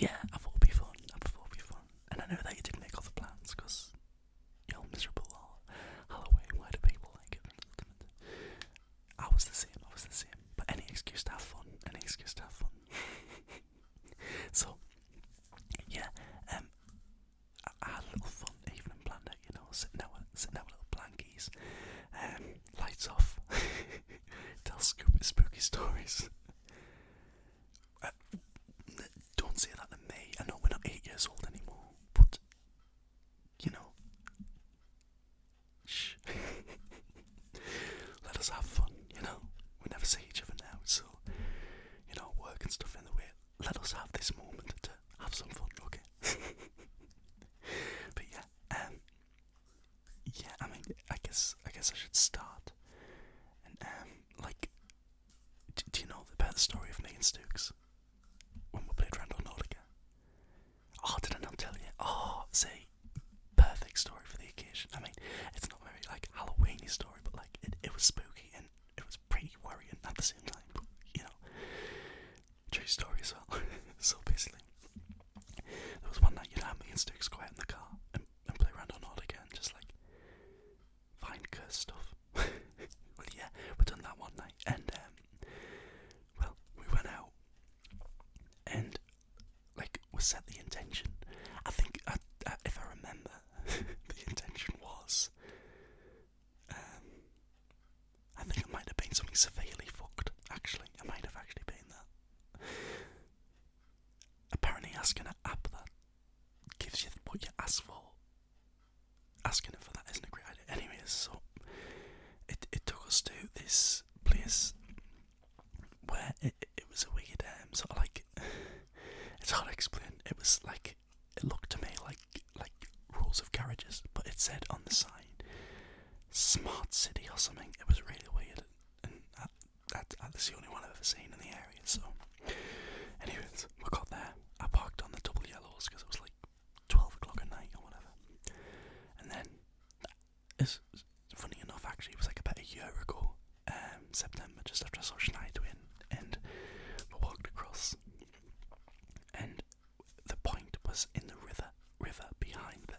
yeah, I thought it'd be fun. And I know that you didn't make all the plans because you're miserable all Halloween. Why do people like it? I was the same. But any excuse to have fun. So, yeah, I had a little fun evening planned out, sitting out with little blankies, lights off, tell spooky stories. Don't say that to me. I know we're not 8 years old anymore, but, shh. Let us have fun, We never see each other now, so, work and stuff in the way. Let us have this moment to have some fun, okay? But yeah, I mean, I guess I should start. And do you know about the story of me and Stooks when we played Randall Nautica? Oh, did I not tell you? Oh, see, perfect story for the occasion. I mean, it's not very Halloweeny story, but it was spooky and it was pretty worrying at the same time. But true story as well. So basically, there was one night me and Stooks go out in the car and play Randall Nautica and just find cursed stuff. Well, yeah, we done that one night, and well, we went out and we set the intention. I think, if I remember, the intention was, I think it might have been something severely fucked. Actually, it might have actually been that. Apparently, asking an app that gives you what you ask for, asking it for that isn't a great idea. Anyways, so it took us to this place where it was a weird sort of it's hard to explain. It was it looked to me like rows of garages, but it said on the sign Smart City or something. It was really weird, and that's the only one I've ever seen in the area. So anyways, we got there. I parked on the double yellows because it was 12 o'clock at night or whatever. And then, it's funny enough, actually, it was about a year ago, September, just after I saw Schneider in, and we walked across, and the point was in the river behind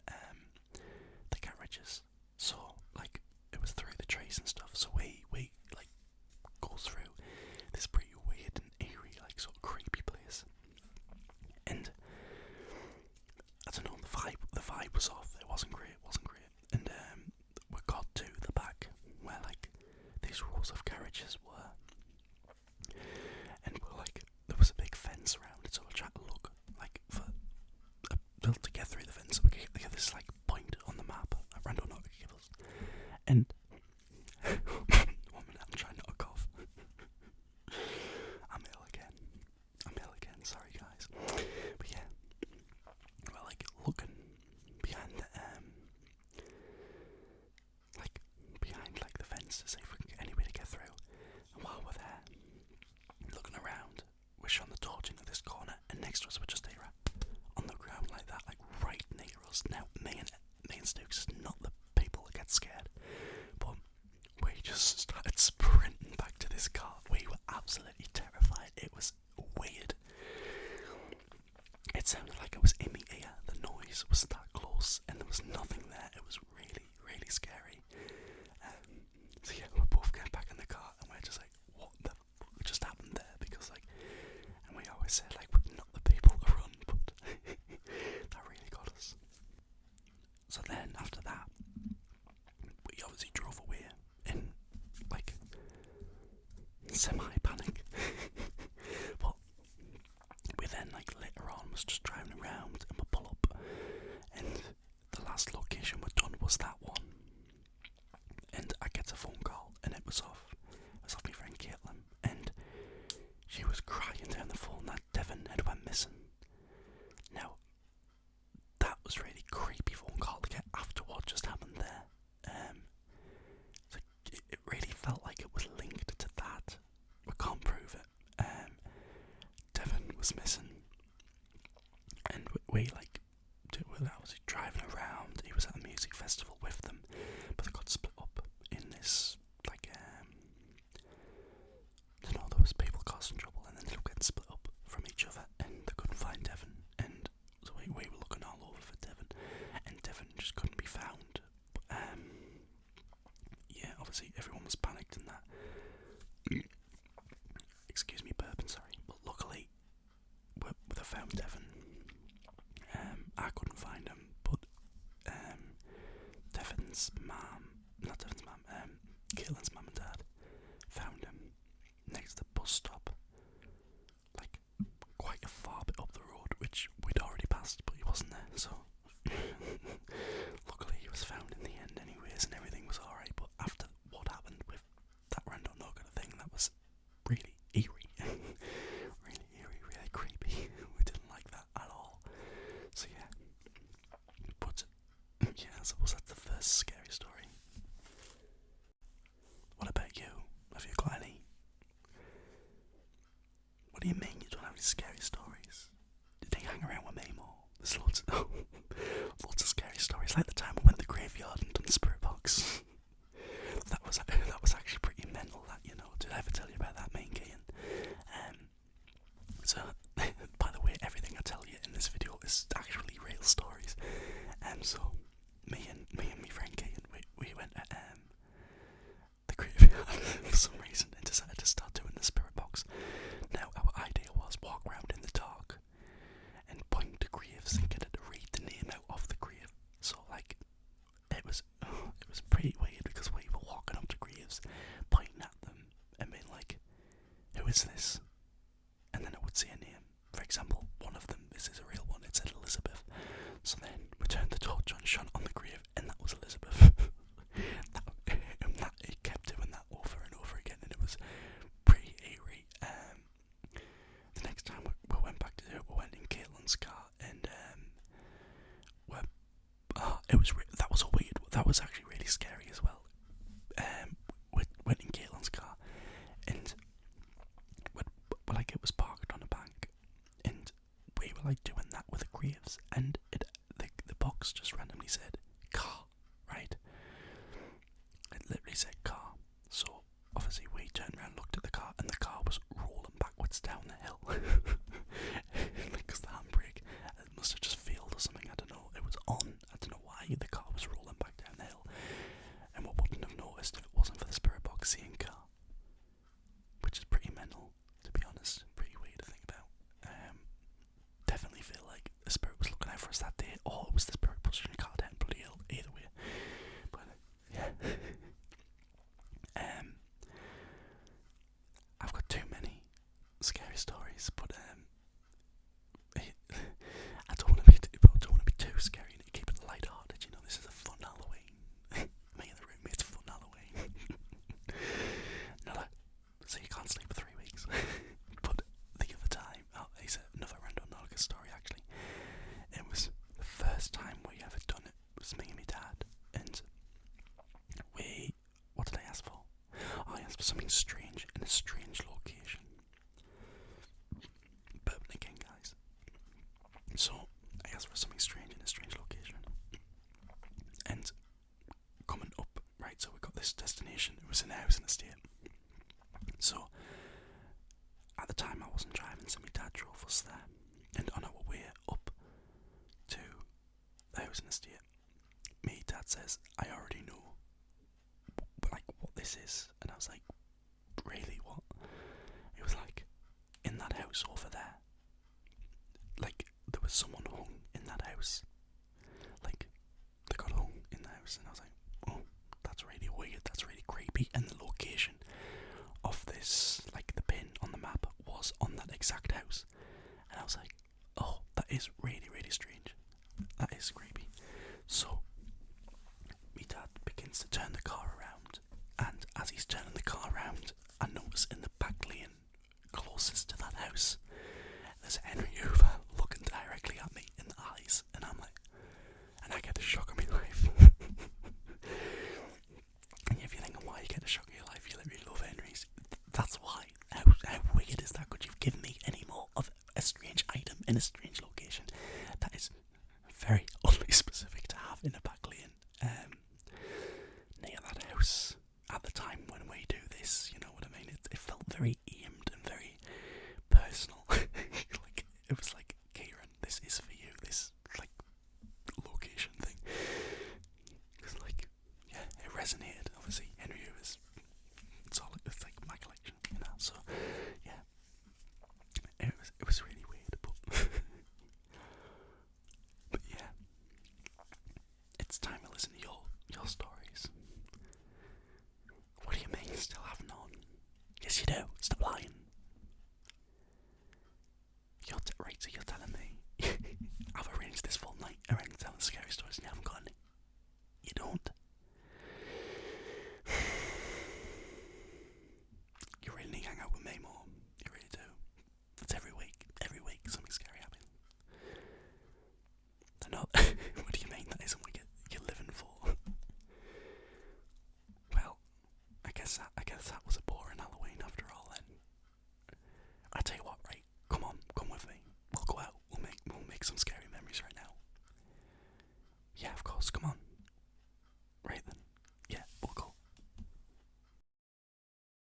the garages. So it was through the trees and stuff. So we go through this pretty weird and eerie, sort of creepy place. And I don't know, the vibe was off. It wasn't great. And we got to the back where these rows of carriages were, and there was a big fence around it. So we tried to look for to get through the fence. So we get this point on the map that Randall Nautica gave us. And 1 minute, I'm trying not to cough. I'm ill again, sorry guys. But yeah, we're looking behind the behind the fence to see if we can get any way to get through. And while we're there, looking around, we shone the torch into this corner, and next to us were just on the ground like that, right near us. Now me and Stooks is not the people that get scared, but we just started sprinting back to this car. We were absolutely terrified. It was weird. It sounded like it was in the ear. The noise was that close, and there was nothing there. It was really, really scary. So yeah, we both get back in the car, and we're just what the fuck just happened there? Because and we always said we're not the people to run, but that really got us. So then after that, we obviously drove away in semi-panic. But we then later on was just driving around, and we pull up, and the last location we'd done was that one. And I get a phone call, and it was off my friend Caitlin, and she was crying down the phone that Devon had went missing. Now, that was really creepy phone call to get after what just happened there. So it really felt like it was linked to that. We can't prove it. Devon was missing, and we I was driving around. He was at a music festival with them, but they got split up in this I don't know, there was people causing trouble, and then they were getting split up from each other, and they couldn't find Devon. found Devon. I couldn't find him, but Devon's mum, not Devon's mum, Caitlin's mum and dad found him next to the bus stop, like quite a far bit up the road, which we'd already passed, but he wasn't there, so luckily he was found in the end anyways, and everything was alright. But after what happened with that random nugget thing, that was really eerie, really eerie, really creepy. We didn't like that at all. So yeah, but yeah, I suppose that's the first scary story. What about you? Have you got any? What do you mean you don't have any scary stories? Did they hang around with me more? There's loads of scary stories, like the time we went to the graveyard and done the spirit box. that was actually pretty mental. That, you know, did I ever tell you about that, main Kian? So, by the way, everything I tell you in this video is actually real stories. So me and my friend Kian, we went at the graveyard for some reason and decided to start doing the spirit box. Now our idea was walk around in the dark and point to graves and get her to read the name out of the grave. So like it was pretty weird because we were walking up to graves, pointing at them and being like, "Who is this?" And then I would say a name. For example, one of them, this is a real one, it said Elizabeth. So then we turned the torch on, shone on the grave, and that was Elizabeth. It kept doing that over and over again, and it was pretty eerie. The next time we went back to do it, we went in Caitlin's car, and that was actually really scary as well. We went in Caitlin's car, and it was parked on a bank, and we were like doing that with the graves, and the box just randomly said car, right? It literally said car. So obviously we turned around, looked at the car, and the car was rolling backwards down the hill. Because the handbrake, it must have just failed or something, I don't know. It was on, I don't know why the car was rolling back down the hill, and we wouldn't have noticed if it wasn't for the spirit box saying car, which is pretty mental, to be honest. Pretty weird to think about. Definitely feel like the spirit was looking out for us that day, or it was the spirit pushing the car down bloody hill. Either way, but yeah. I've got too many scary stories, but I don't want to be too scary and keep it light-hearted. You know, this is a fun Halloween. Me and the roommate's fun Halloween. So you can't sleep for 3 weeks. But the other time, it's another random Nolga story actually. It was the first time we ever done it. It was me and my dad, and what did I ask for? I asked for something strange in a strange location. Bourbon again, guys. So I asked for something strange in a strange location, and coming up, right, so we got this destination. It was in a housing estate. So at the time I wasn't driving, so my dad drove us there, and on our way up to the housing estate, my dad says, "I already know what this is," and I was like, "Really, what?" He was like, "In that house over there, like there was someone hung in that house, like they got hung in the house," and I was like, "Oh, that's really weird, that's really creepy," and the location of this, like the pin on the map, was on that exact house, and I was like, "Oh, that is really, really strange, that is creepy." So my dad begins to turn the car around, and as he's turning the car around, I notice in the back lane closest to that house, there's Henry Hoover looking directly at me in the eyes, and I'm like, and I get the shock of my life. And if you're thinking why you get the shock of your life, you literally love Henry's. That's why. How weird is that? Could you have given me any more of a strange item in a strange location? That is very oddly specific to have in a back lane near that house. At the time when we do this, you know what I mean? It felt very aimed and very personal. Like it was like, "Kieran, this is for you. This like location thing." It's like, yeah, it resonated. Obviously, Henry is solid. It's like my collection, you know. So yeah, it was really weird, but Yes, you do. Stop lying.